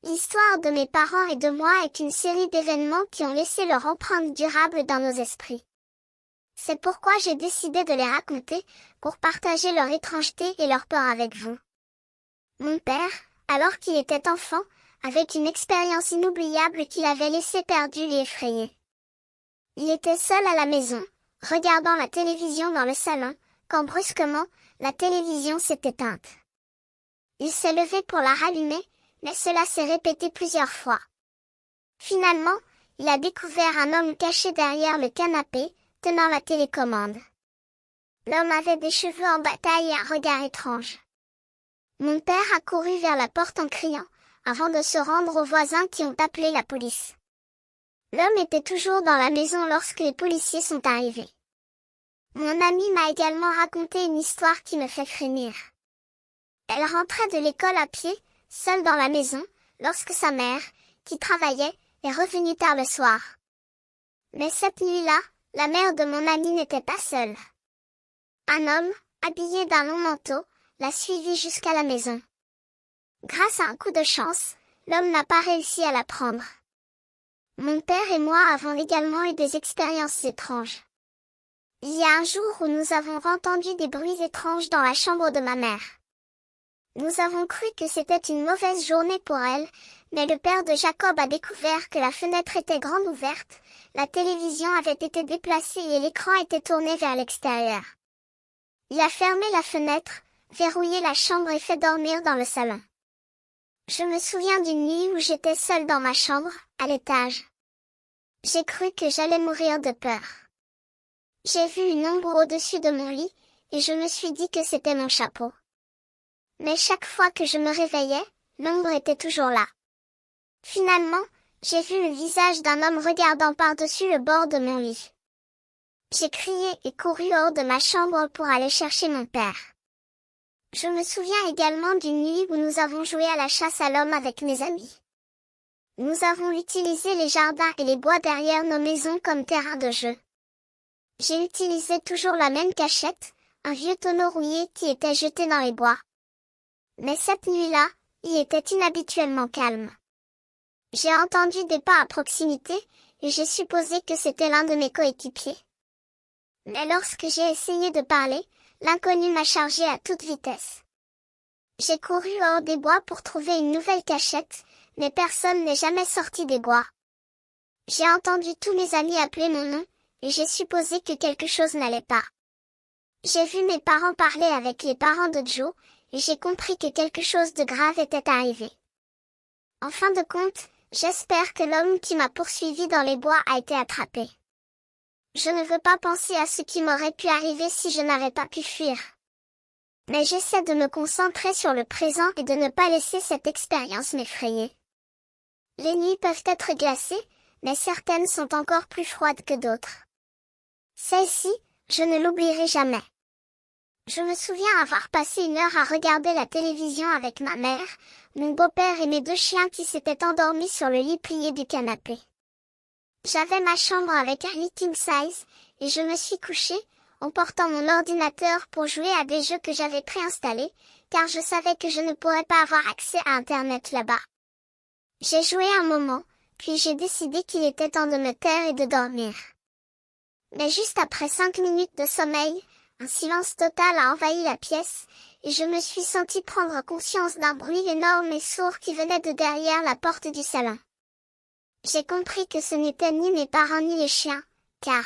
L'histoire de mes parents et de moi est une série d'événements qui ont laissé leur empreinte durable dans nos esprits. C'est pourquoi j'ai décidé de les raconter, pour partager leur étrangeté et leur peur avec vous. Mon père, alors qu'il était enfant, avait une expérience inoubliable qui l'avait laissé perdu et effrayé. Il était seul à la maison, regardant la télévision dans le salon, quand brusquement, la télévision s'est éteinte. Il s'est levé pour la rallumer, mais cela s'est répété plusieurs fois. Finalement, il a découvert un homme caché derrière le canapé, tenant la télécommande. L'homme avait des cheveux en bataille et un regard étrange. Mon père a couru vers la porte en criant, avant de se rendre aux voisins qui ont appelé la police. L'homme était toujours dans la maison lorsque les policiers sont arrivés. Mon amie m'a également raconté une histoire qui me fait frémir. Elle rentrait de l'école à pied, seule dans la maison, lorsque sa mère, qui travaillait, est revenue tard le soir. Mais cette nuit-là, la mère de mon amie n'était pas seule. Un homme, habillé d'un long manteau, l'a suivie jusqu'à la maison. Grâce à un coup de chance, l'homme n'a pas réussi à la prendre. Mon père et moi avons également eu des expériences étranges. Il y a un jour où nous avons entendu des bruits étranges dans la chambre de ma mère. Nous avons cru que c'était une mauvaise journée pour elle, mais le père de Jacob a découvert que la fenêtre était grande ouverte, la télévision avait été déplacée et l'écran était tourné vers l'extérieur. Il a fermé la fenêtre, verrouillé la chambre et fait dormir dans le salon. Je me souviens d'une nuit où j'étais seule dans ma chambre, à l'étage. J'ai cru que j'allais mourir de peur. J'ai vu une ombre au-dessus de mon lit, et je me suis dit que c'était mon chapeau. Mais chaque fois que je me réveillais, l'ombre était toujours là. Finalement, j'ai vu le visage d'un homme regardant par-dessus le bord de mon lit. J'ai crié et couru hors de ma chambre pour aller chercher mon père. Je me souviens également d'une nuit où nous avons joué à la chasse à l'homme avec mes amis. Nous avons utilisé les jardins et les bois derrière nos maisons comme terrain de jeu. J'ai utilisé toujours la même cachette, un vieux tonneau rouillé qui était jeté dans les bois. Mais cette nuit-là, il était inhabituellement calme. J'ai entendu des pas à proximité, et j'ai supposé que c'était l'un de mes coéquipiers. Mais lorsque j'ai essayé de parler, l'inconnu m'a chargé à toute vitesse. J'ai couru hors des bois pour trouver une nouvelle cachette, mais personne n'est jamais sorti des bois. J'ai entendu tous mes amis appeler mon nom, et j'ai supposé que quelque chose n'allait pas. J'ai vu mes parents parler avec les parents de Joe, et j'ai compris que quelque chose de grave était arrivé. En fin de compte, j'espère que l'homme qui m'a poursuivi dans les bois a été attrapé. Je ne veux pas penser à ce qui m'aurait pu arriver si je n'avais pas pu fuir. Mais j'essaie de me concentrer sur le présent et de ne pas laisser cette expérience m'effrayer. Les nuits peuvent être glacées, mais certaines sont encore plus froides que d'autres. Celle-ci, je ne l'oublierai jamais. Je me souviens avoir passé une heure à regarder la télévision avec ma mère, mon beau-père et mes deux chiens qui s'étaient endormis sur le lit plié du canapé. J'avais ma chambre avec un lit king size, et je me suis couchée, en portant mon ordinateur pour jouer à des jeux que j'avais préinstallés, car je savais que je ne pourrais pas avoir accès à Internet là-bas. J'ai joué un moment, puis j'ai décidé qu'il était temps de me taire et de dormir. Mais juste après 5 minutes de sommeil, un silence total a envahi la pièce, et je me suis sentie prendre conscience d'un bruit énorme et sourd qui venait de derrière la porte du salon. J'ai compris que ce n'étaient ni mes parents ni les chiens, car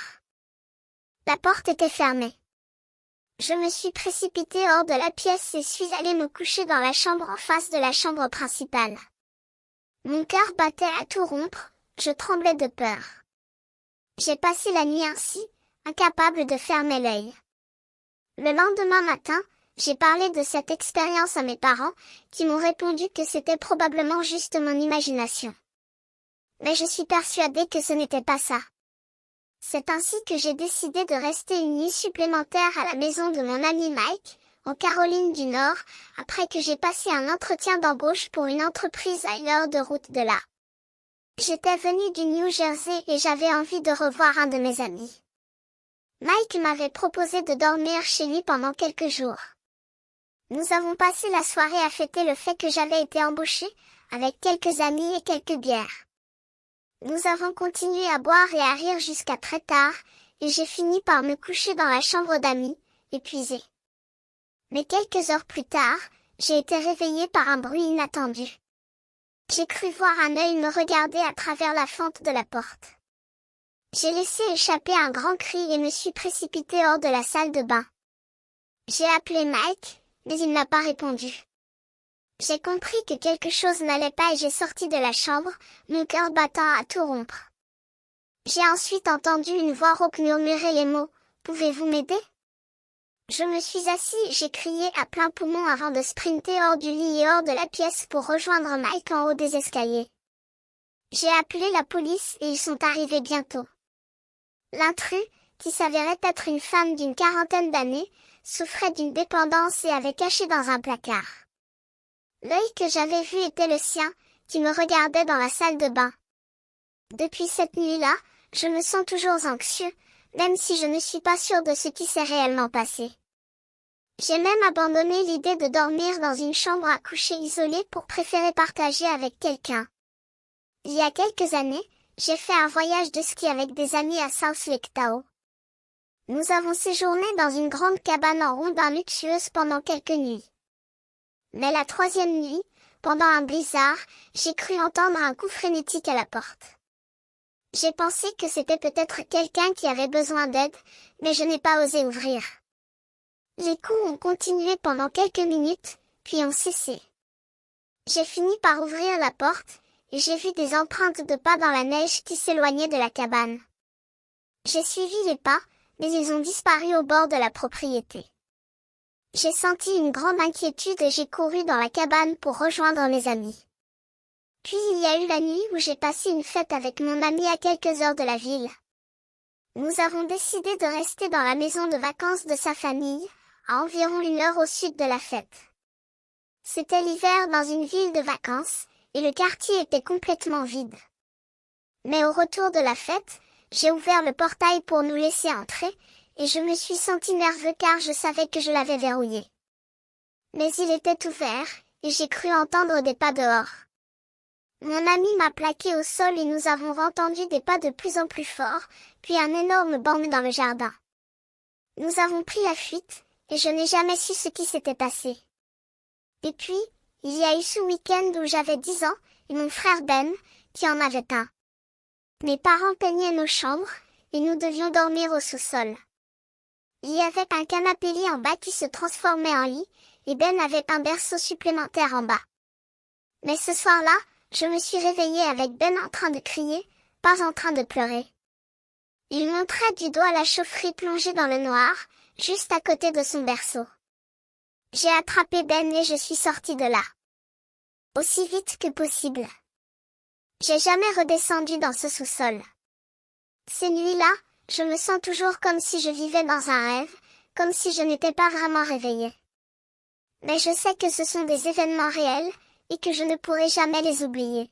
la porte était fermée. Je me suis précipitée hors de la pièce et suis allée me coucher dans la chambre en face de la chambre principale. Mon cœur battait à tout rompre, je tremblais de peur. J'ai passé la nuit ainsi, incapable de fermer l'œil. Le lendemain matin, j'ai parlé de cette expérience à mes parents, qui m'ont répondu que c'était probablement juste mon imagination. Mais je suis persuadée que ce n'était pas ça. C'est ainsi que j'ai décidé de rester une nuit supplémentaire à la maison de mon ami Mike, en Caroline du Nord, après que j'ai passé un entretien d'embauche pour une entreprise à 1 heure de route de là. J'étais venue du New Jersey et j'avais envie de revoir un de mes amis. Mike m'avait proposé de dormir chez lui pendant quelques jours. Nous avons passé la soirée à fêter le fait que j'avais été embauchée, avec quelques amis et quelques bières. Nous avons continué à boire et à rire jusqu'à très tard, et j'ai fini par me coucher dans la chambre d'amis, épuisée. Mais quelques heures plus tard, j'ai été réveillée par un bruit inattendu. J'ai cru voir un œil me regarder à travers la fente de la porte. J'ai laissé échapper un grand cri et me suis précipitée hors de la salle de bain. J'ai appelé Mike, mais il n'a pas répondu. J'ai compris que quelque chose n'allait pas et j'ai sorti de la chambre, mon cœur battant à tout rompre. J'ai ensuite entendu une voix rauque murmurer les mots « Pouvez-vous m'aider ?» Je me suis assis et j'ai crié à plein poumon avant de sprinter hors du lit et hors de la pièce pour rejoindre Mike en haut des escaliers. J'ai appelé la police et ils sont arrivés bientôt. L'intrus, qui s'avérait être une femme d'une quarantaine d'années, souffrait d'une dépendance et avait caché dans un placard. L'œil que j'avais vu était le sien, qui me regardait dans la salle de bain. Depuis cette nuit-là, je me sens toujours anxieux, même si je ne suis pas sûre de ce qui s'est réellement passé. J'ai même abandonné l'idée de dormir dans une chambre à coucher isolée pour préférer partager avec quelqu'un. Il y a quelques années, j'ai fait un voyage de ski avec des amis à South Lake Tahoe. Nous avons séjourné dans une grande cabane en rondin luxueuse pendant quelques nuits. Mais la troisième nuit, pendant un blizzard, j'ai cru entendre un coup frénétique à la porte. J'ai pensé que c'était peut-être quelqu'un qui avait besoin d'aide, mais je n'ai pas osé ouvrir. Les coups ont continué pendant quelques minutes, puis ont cessé. J'ai fini par ouvrir la porte, et j'ai vu des empreintes de pas dans la neige qui s'éloignaient de la cabane. J'ai suivi les pas, mais ils ont disparu au bord de la propriété. J'ai senti une grande inquiétude et j'ai couru dans la cabane pour rejoindre mes amis. Puis il y a eu la nuit où j'ai passé une fête avec mon ami à quelques heures de la ville. Nous avons décidé de rester dans la maison de vacances de sa famille, à environ 1 heure au sud de la fête. C'était l'hiver dans une ville de vacances, et le quartier était complètement vide. Mais au retour de la fête, j'ai ouvert le portail pour nous laisser entrer, et je me suis senti nerveux car je savais que je l'avais verrouillé. Mais il était ouvert, et j'ai cru entendre des pas dehors. Mon ami m'a plaqué au sol et nous avons entendu des pas de plus en plus forts, puis un énorme bang dans le jardin. Nous avons pris la fuite, et je n'ai jamais su ce qui s'était passé. Et puis, il y a eu ce week-end où j'avais 10 ans, et mon frère Ben, qui en avait un. Mes parents peignaient nos chambres, et nous devions dormir au sous-sol. Il y avait un canapé lit en bas qui se transformait en lit, et Ben avait un berceau supplémentaire en bas. Mais ce soir-là, je me suis réveillée avec Ben en train de crier, pas en train de pleurer. Il montrait du doigt la chaufferie plongée dans le noir, juste à côté de son berceau. J'ai attrapé Ben et je suis sortie de là. Aussi vite que possible. J'ai jamais redescendu dans ce sous-sol. Ces nuits-là, je me sens toujours comme si je vivais dans un rêve, comme si je n'étais pas vraiment réveillée. Mais je sais que ce sont des événements réels, et que je ne pourrai jamais les oublier.